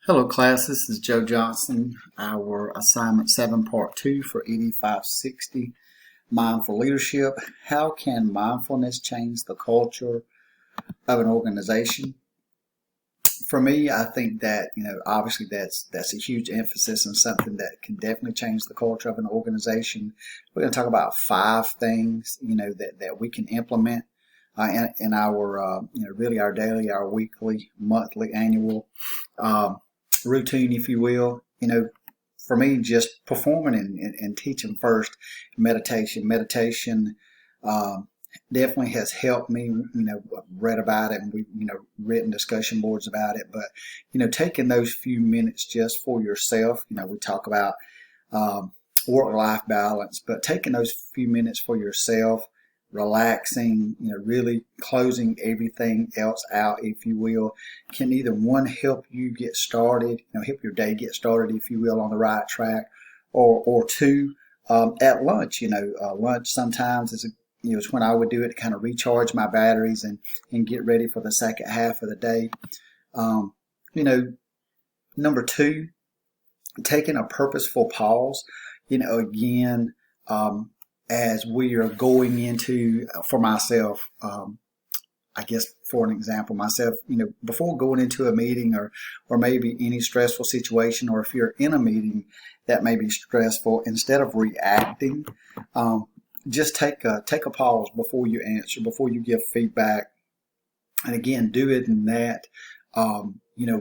Hello class, this is Joe Johnson, our assignment 7 part 2 for ED560, mindful leadership. How can mindfulness change the culture of an organization? For me, I think that, obviously that's a huge emphasis and something that can definitely change the culture of an organization. We're going to talk about 5 things, that we can implement in our, really our daily, our weekly, monthly, annual routine, if you will. For me, just performing and teaching first. Meditation definitely has helped me. Read about it, and we written discussion boards about it. But taking those few minutes just for yourself. We talk about work-life balance, but taking those few minutes for yourself, relaxing, really closing everything else out, if you will, can either one, help you get started, help your day get started, if you will, on the right track, or two, at lunch, lunch sometimes is it's when I would do it to kind of recharge my batteries and get ready for the second half of the day. Number 2, taking a purposeful pause, again, as we are going into, for myself, I guess for an example, myself, before going into a meeting or maybe any stressful situation, or if you're in a meeting that may be stressful, instead of reacting, just take a pause before you answer, before you give feedback. And again, do it in that,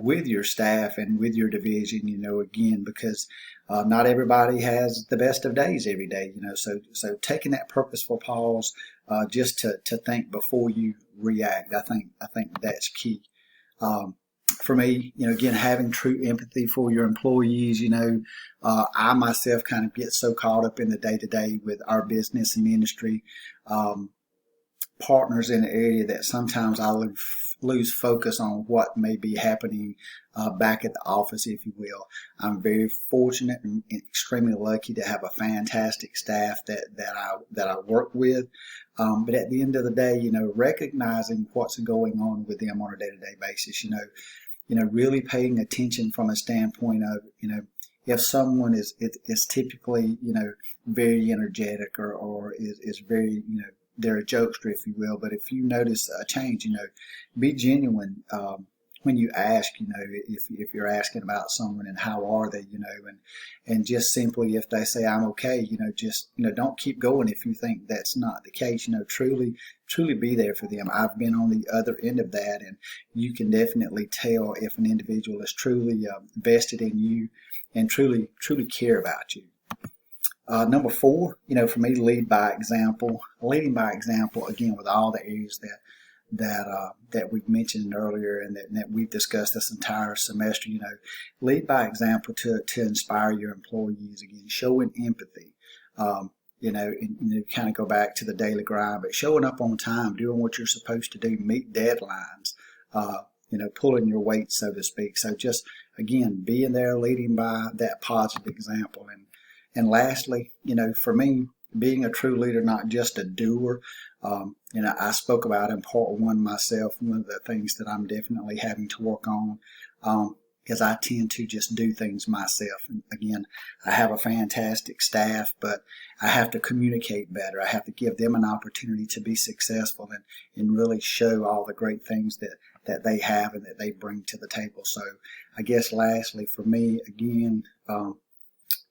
with your staff and with your division, again, because not everybody has the best of days every day, so taking that purposeful pause, just to think before you react, I think that's key. For me, again, having true empathy for your employees, I myself kind of get so caught up in the day-to-day with our business and industry partners in the area that sometimes I lose focus on what may be happening back at the office, if you will. I'm very fortunate and extremely lucky to have a fantastic staff that I work with. But at the end of the day, recognizing what's going on with them on a day-to-day basis, really paying attention from a standpoint of, if someone is typically, very energetic or is very, they're a jokester, if you will. But if you notice a change, be genuine when you ask, if you're asking about someone and how are they, and just simply if they say I'm okay, just don't keep going if you think that's not the case. Truly be there for them. I've been on the other end of that, and you can definitely tell if an individual is truly vested in you and truly care about you. Number 4, for me, lead by example. Leading by example, again, with all the areas that we've mentioned earlier and that we've discussed this entire semester. Lead by example to inspire your employees. Again, showing empathy. And kind of go back to the daily grind, but showing up on time, doing what you're supposed to do, meet deadlines. Pulling your weight, so to speak. So just again, being there, leading by that positive example. And lastly, for me, being a true leader, not just a doer. I spoke about in part 1 myself. One of the things that I'm definitely having to work on is I tend to just do things myself. And again, I have a fantastic staff, but I have to communicate better. I have to give them an opportunity to be successful and really show all the great things that they have and that they bring to the table. So I guess lastly, for me, again,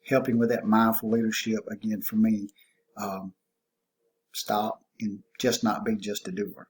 helping with that mindful leadership, again, for me, stop and just not be just a doer.